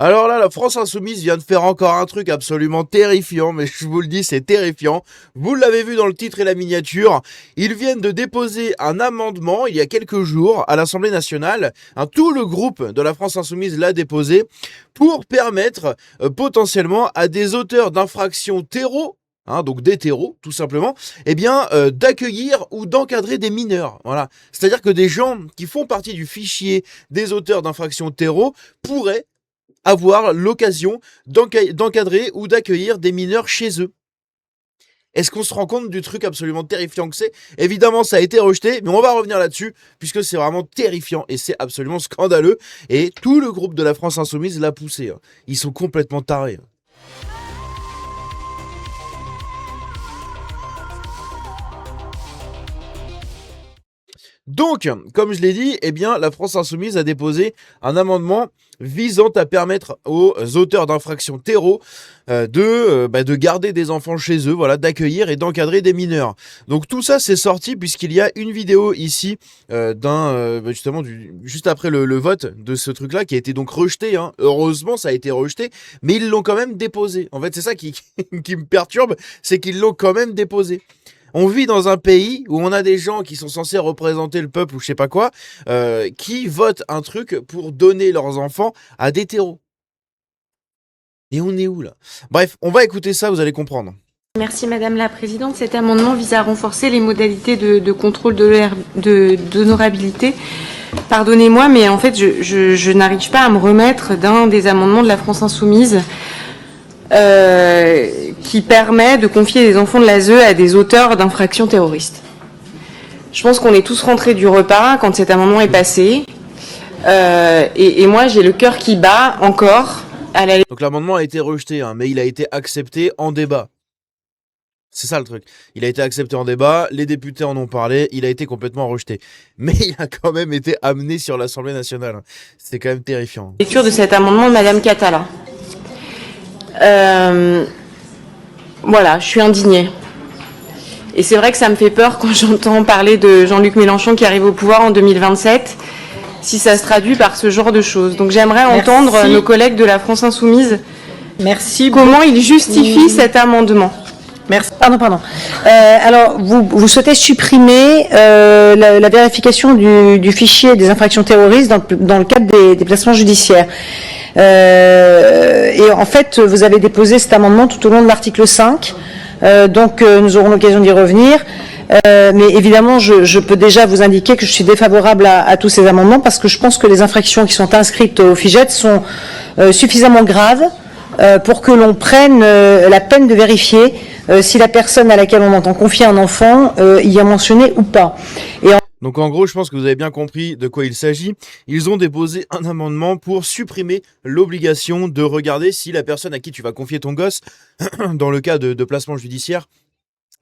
Alors là, la France Insoumise vient de faire encore un truc absolument terrifiant, mais je vous le dis, c'est terrifiant. Vous l'avez vu dans le titre et la miniature. Ils viennent de déposer un amendement il y a quelques jours à l'Assemblée nationale. Tout le groupe de la France Insoumise l'a déposé pour permettre potentiellement à des auteurs d'infractions terreau, donc des terreaux, tout simplement, d'accueillir ou d'encadrer des mineurs. Voilà. C'est-à-dire que des gens qui font partie du fichier des auteurs d'infractions terreau pourraient avoir l'occasion d'encadrer ou d'accueillir des mineurs chez eux. Est-ce qu'on se rend compte du truc absolument terrifiant que c'est? Évidemment, ça a été rejeté, mais on va revenir là-dessus, puisque c'est vraiment terrifiant et c'est absolument scandaleux. Et tout le groupe de la France Insoumise l'a poussé. Ils sont complètement tarés. Donc, comme je l'ai dit, la France Insoumise a déposé un amendement visant à permettre aux auteurs d'infractions terreau de garder des enfants chez eux, voilà, d'accueillir et d'encadrer des mineurs. Donc tout ça, c'est sorti puisqu'il y a une vidéo ici juste après le vote de ce truc-là qui a été donc rejeté. Heureusement, ça a été rejeté, mais ils l'ont quand même déposé. En fait, c'est ça qui me perturbe, c'est qu'ils l'ont quand même déposé. On vit dans un pays où on a des gens qui sont censés représenter le peuple ou je sais pas quoi, qui votent un truc pour donner leurs enfants à des terreaux. Et on est où là? Bref, on va écouter ça, vous allez comprendre. Merci Madame la Présidente. Cet amendement vise à renforcer les modalités de contrôle d'honorabilité. Pardonnez-moi, mais en fait, je n'arrive pas à me remettre d'un des amendements de la France Insoumise qui permet de confier des enfants de l'ASE à des auteurs d'infractions terroristes. Je pense qu'on est tous rentrés du repas quand cet amendement est passé. Et moi, j'ai le cœur qui bat encore. Donc l'amendement a été rejeté, mais il a été accepté en débat. C'est ça le truc. Il a été accepté en débat, les députés en ont parlé, il a été complètement rejeté. Mais il a quand même été amené sur l'Assemblée nationale. C'est quand même terrifiant. Lecture de cet amendement de Madame Catala. Voilà, je suis indignée. Et c'est vrai que ça me fait peur quand j'entends parler de Jean-Luc Mélenchon qui arrive au pouvoir en 2027, si ça se traduit par ce genre de choses. Donc j'aimerais entendre nos collègues de la France Insoumise. Merci. Comment ils justifient cet amendement. Merci. Pardon. Alors, vous souhaitez supprimer la vérification du fichier des infractions terroristes dans le cadre des placements judiciaires. Et en fait, vous avez déposé cet amendement tout au long de l'article 5. Donc, nous aurons l'occasion d'y revenir. Mais évidemment, je peux déjà vous indiquer que je suis défavorable à tous ces amendements parce que je pense que les infractions qui sont inscrites au FIJET sont suffisamment graves pour que l'on prenne la peine de vérifier si la personne à laquelle on entend confier un enfant y a mentionné ou pas. Donc en gros, je pense que vous avez bien compris de quoi il s'agit. Ils ont déposé un amendement pour supprimer l'obligation de regarder si la personne à qui tu vas confier ton gosse, dans le cas de placement judiciaire,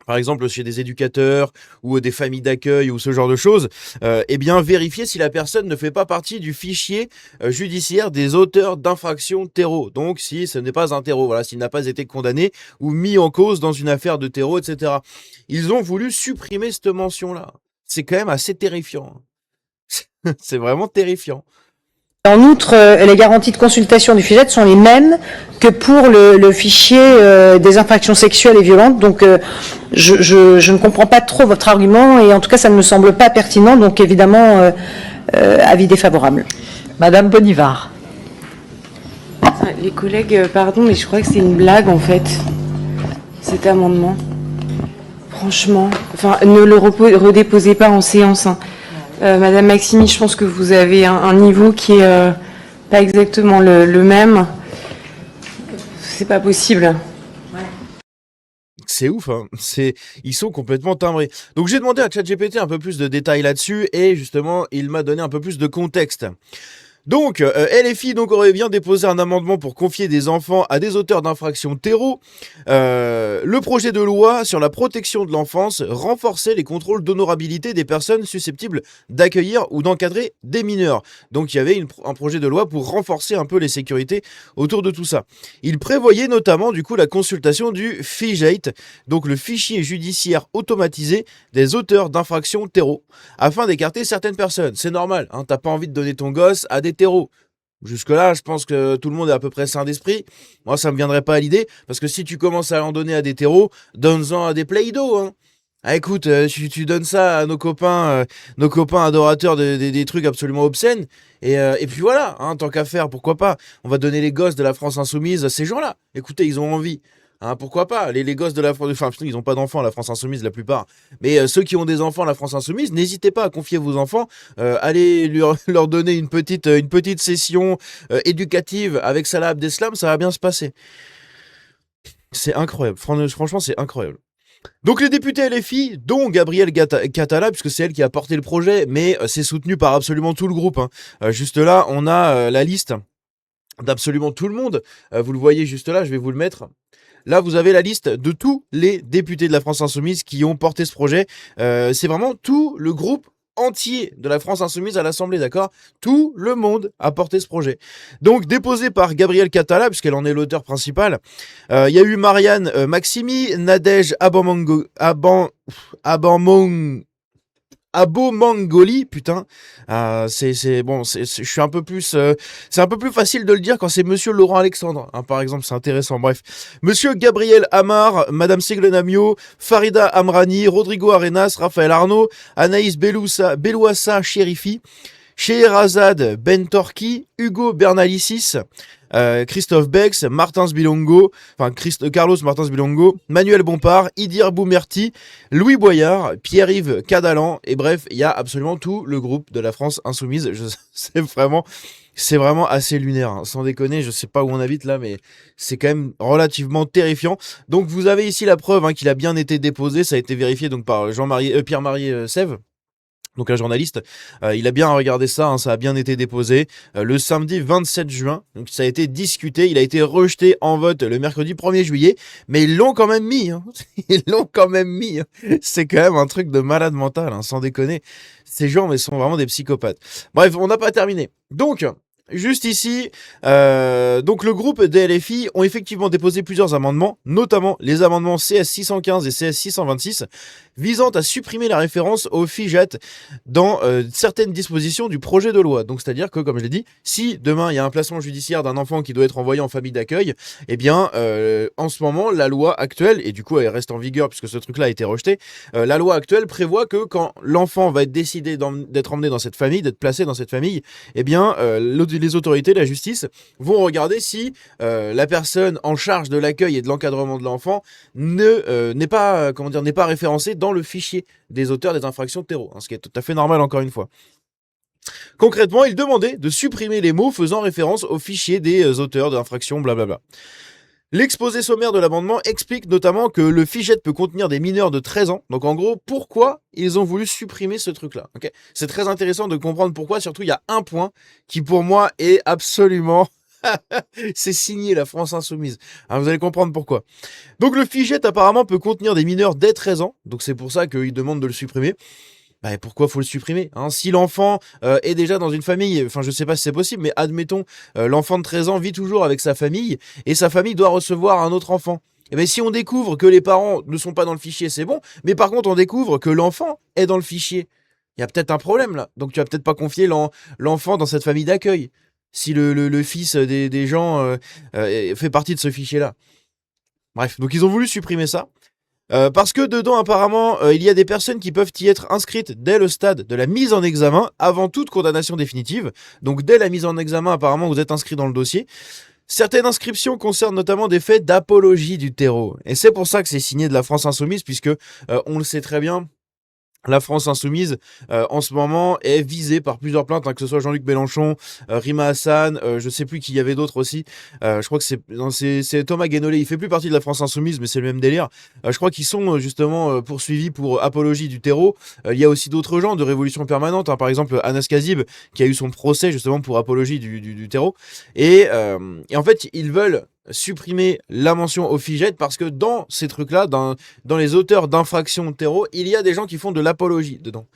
par exemple chez des éducateurs ou des familles d'accueil ou ce genre de choses, vérifier si la personne ne fait pas partie du fichier judiciaire des auteurs d'infractions terreau. Donc si ce n'est pas un terreau, voilà, s'il n'a pas été condamné ou mis en cause dans une affaire de terreau, etc. Ils ont voulu supprimer cette mention-là. C'est quand même assez terrifiant. C'est vraiment terrifiant. En outre, les garanties de consultation du FIJET sont les mêmes que pour le fichier des infractions sexuelles et violentes. Donc, je ne comprends pas trop votre argument et en tout cas, ça ne me semble pas pertinent. Donc, évidemment, avis défavorable. Madame Bonivard. Les collègues, pardon, mais je crois que c'est une blague en fait, cet amendement. Franchement, ne le redéposez pas en séance. Madame Maximi, je pense que vous avez un niveau qui est pas exactement le même. C'est pas possible. C'est ouf, ils sont complètement timbrés. Donc j'ai demandé à ChatGPT un peu plus de détails là-dessus et justement, il m'a donné un peu plus de contexte. Donc, LFI aurait bien déposé un amendement pour confier des enfants à des auteurs d'infractions terreau. Le projet de loi sur la protection de l'enfance renforçait les contrôles d'honorabilité des personnes susceptibles d'accueillir ou d'encadrer des mineurs. Donc, il y avait un projet de loi pour renforcer un peu les sécurités autour de tout ça. Il prévoyait notamment, la consultation du FIJET, donc le fichier judiciaire automatisé des auteurs d'infractions terreau, afin d'écarter certaines personnes. C'est normal, t'as pas envie de donner ton gosse à des terreaux. Jusque-là, je pense que tout le monde est à peu près sain d'esprit. Moi, ça me viendrait pas à l'idée, parce que si tu commences à en donner à des terreaux, donne-en à des Play-Doh, hein. Ah, écoute, tu donnes ça à nos copains adorateurs des trucs absolument obscènes, et puis voilà, hein, tant qu'à faire, pourquoi pas. On va donner les gosses de la France insoumise à ces gens-là. Écoutez, ils ont envie. Hein, pourquoi pas, les gosses de la France, enfin, ils ont pas d'enfants, la France insoumise, la plupart. Mais ceux qui ont des enfants, la France insoumise, n'hésitez pas à confier vos enfants. Allez leur donner une petite session éducative avec Salah Abdeslam, ça va bien se passer. C'est incroyable, franchement, c'est incroyable. Donc les députés LFI, dont Gabrielle Catala, puisque c'est elle qui a porté le projet, mais c'est soutenu par absolument tout le groupe, hein. Juste là, on a la liste d'absolument tout le monde. Vous le voyez juste là, je vais vous le mettre. Là, vous avez la liste de tous les députés de la France Insoumise qui ont porté ce projet. C'est vraiment tout le groupe entier de la France Insoumise à l'Assemblée, d'accord? Tout le monde a porté ce projet. Donc, déposé par Gabrielle Catala, puisqu'elle en est l'auteur principal. Il y a eu Marianne Maximi, Nadège Abomangoli, putain. Je suis un peu plus, c'est un peu plus facile de le dire quand c'est Monsieur Laurent Alexandre, hein, par exemple, c'est intéressant. Bref, Monsieur Gabriel Amar, Madame Seglenamio, Farida Amrani, Rodrigo Arenas, Raphaël Arnaud, Anaïs Belouassa Chérifi, Scheherazade Bentorki, Hugo Bernalicis, Christophe Bex, Carlos Martins Bilongo, Manuel Bompard, Idir Boumerti, Louis Boyard, Pierre-Yves Cadalan, et bref, il y a absolument tout le groupe de la France Insoumise. C'est vraiment assez lunaire, hein. Sans déconner, je sais pas où on habite là, mais c'est quand même relativement terrifiant. Donc vous avez ici la preuve, hein, qu'il a bien été déposé, ça a été vérifié donc par Pierre-Marie Sève. Donc un journaliste, il a bien regardé ça, hein, ça a bien été déposé le samedi 27 juin, donc ça a été discuté, il a été rejeté en vote le mercredi 1er juillet, mais ils l'ont quand même mis, hein. Ils l'ont quand même mis, hein. C'est quand même un truc de malade mental, hein, sans déconner. Ces gens, mais sont vraiment des psychopathes. Bref, on n'a pas terminé. Donc, juste ici, donc le groupe des LFI ont effectivement déposé plusieurs amendements, notamment les amendements CS 615 et CS 626, visant à supprimer la référence au FIJET dans certaines dispositions du projet de loi. Donc c'est-à-dire que, comme je l'ai dit, si demain il y a un placement judiciaire d'un enfant qui doit être envoyé en famille d'accueil, eh bien en ce moment la loi actuelle, et du coup elle reste en vigueur puisque ce truc-là a été rejeté, la loi actuelle prévoit que quand l'enfant va être décidé d'être emmené dans cette famille, d'être placé dans cette famille, eh bien les autorités, la justice, vont regarder si la personne en charge de l'accueil et de l'encadrement de l'enfant n'est pas référencée dans le fichier des auteurs des infractions de terreau, hein, ce qui est tout à fait normal encore une fois. Concrètement, il demandait de supprimer les mots faisant référence au fichier des auteurs d'infractions, blablabla. L'exposé sommaire de l'amendement explique notamment que le FIJET peut contenir des mineurs de 13 ans. Donc en gros, pourquoi ils ont voulu supprimer ce truc-là, okay. C'est très intéressant de comprendre pourquoi. Surtout, il y a un point qui pour moi est absolument... c'est signé la France Insoumise. Alors, vous allez comprendre pourquoi. Donc le FIJET apparemment peut contenir des mineurs dès 13 ans. Donc c'est pour ça qu'ils demandent de le supprimer. Bah, pourquoi faut le supprimer, hein? Si l'enfant est déjà dans une famille, enfin je sais pas si c'est possible, mais admettons, l'enfant de 13 ans vit toujours avec sa famille, et sa famille doit recevoir un autre enfant. Et bien si on découvre que les parents ne sont pas dans le fichier, c'est bon, mais par contre on découvre que l'enfant est dans le fichier, il y a peut-être un problème là. Donc tu vas peut-être pas confier l'enfant dans cette famille d'accueil, si le fils des gens fait partie de ce fichier-là. Bref, donc ils ont voulu supprimer ça. Parce que dedans, apparemment, il y a des personnes qui peuvent y être inscrites dès le stade de la mise en examen, avant toute condamnation définitive. Donc dès la mise en examen, apparemment, vous êtes inscrit dans le dossier. Certaines inscriptions concernent notamment des faits d'apologie du terreau. Et c'est pour ça que c'est signé de la France Insoumise, puisque, on le sait très bien, la France Insoumise, en ce moment, est visée par plusieurs plaintes, hein, que ce soit Jean-Luc Mélenchon, Rima Hassan, je sais plus qui y avait d'autres aussi. Je crois que c'est Thomas Guénolé. Il fait plus partie de la France Insoumise, mais c'est le même délire. Je crois qu'ils sont justement poursuivis pour apologie du terreau. Il y a aussi d'autres gens de Révolution Permanente, hein, par exemple Anas Kazib, qui a eu son procès justement pour apologie du terreau. Et en fait, ils veulent supprimer la mention au FIJET parce que dans ces trucs-là, dans les auteurs d'infractions de terreau, il y a des gens qui font de l'apologie dedans.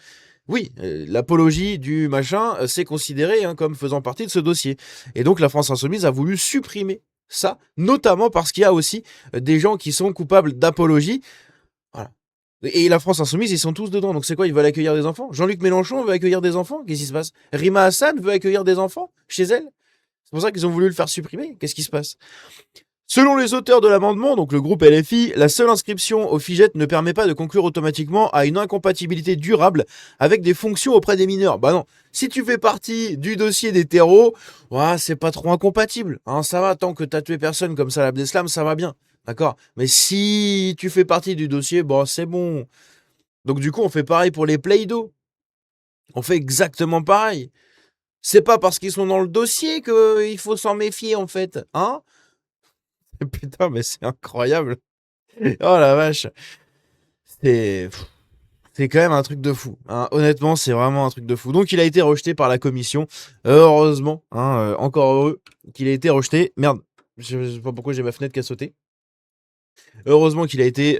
Oui, l'apologie du machin, c'est considéré, hein, comme faisant partie de ce dossier. Et donc la France Insoumise a voulu supprimer ça, notamment parce qu'il y a aussi des gens qui sont coupables d'apologie. Voilà. Et la France Insoumise, ils sont tous dedans. Donc c'est quoi, ils veulent accueillir des enfants? Jean-Luc Mélenchon veut accueillir des enfants? Qu'est-ce qui se passe? Rima Hassan veut accueillir des enfants chez elle? pour ça qu'ils ont voulu le faire supprimer. Qu'est-ce qui se passe? Selon les auteurs de l'amendement, donc le groupe LFI, la seule inscription au FIJET ne permet pas de conclure automatiquement à une incompatibilité durable avec des fonctions auprès des mineurs. Bah non, si tu fais partie du dossier des terreaux, ouais, c'est pas trop incompatible. Hein, ça va, tant que t'as tué personne comme Salah Abdeslam, ça va bien. D'accord? Mais si tu fais partie du dossier, bon, c'est bon. Donc du coup, on fait pareil pour les Play-Doh. On fait exactement pareil. C'est pas parce qu'ils sont dans le dossier qu'il faut s'en méfier, en fait. Hein? Putain, mais c'est incroyable. Oh la vache. C'est c'est quand même un truc de fou. Hein. Honnêtement, c'est vraiment un truc de fou. Donc, il a été rejeté par la commission. Heureusement, hein, encore heureux qu'il a été rejeté. Merde, je sais pas pourquoi j'ai ma fenêtre qui a sauté. Heureusement qu'il a été,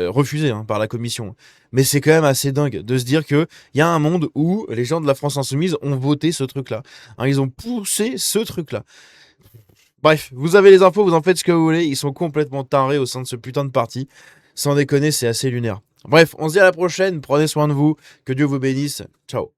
refusé hein, par la commission. Mais c'est quand même assez dingue de se dire qu'il y a un monde où les gens de la France Insoumise ont voté ce truc-là. Hein, ils ont poussé ce truc-là. Bref, vous avez les infos, vous en faites ce que vous voulez. Ils sont complètement tarés au sein de ce putain de parti. Sans déconner, c'est assez lunaire. Bref, on se dit à la prochaine. Prenez soin de vous. Que Dieu vous bénisse. Ciao.